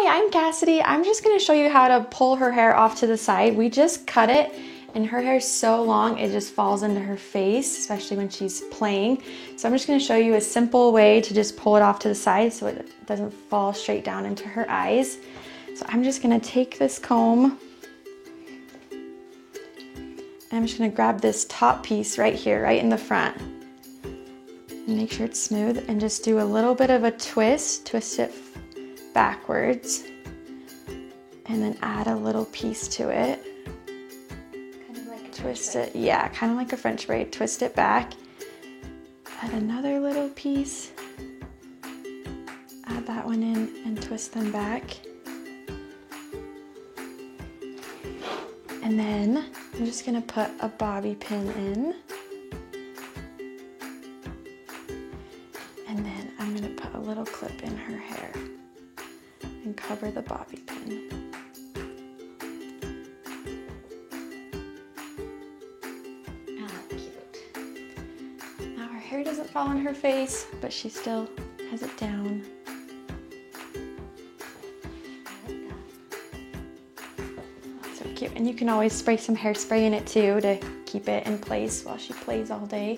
Hi, I'm Cassidy. I'm just gonna show you how to pull her hair off to the side. We just cut it and her hair is so long it just falls into her face, especially when she's playing. So I'm just gonna show you a simple way to just pull it off to the side so it doesn't fall straight down into her eyes. So I'm just gonna take this comb and I'm just gonna grab this top piece right here, right in the front. And make sure it's smooth and just do a little bit of a twist it backwards, and then add a little piece to it. Kind of like a twist it, yeah, kind of like a French braid. Twist it back, add another little piece, add that one in and twist them back. And then I'm just gonna put a bobby pin in. And then I'm gonna put a little clip in her hair and cover the bobby pin. Oh, cute. Now her hair doesn't fall on her face, but she still has it down. I like that. So cute. And you can always spray some hairspray in it too to keep it in place while she plays all day.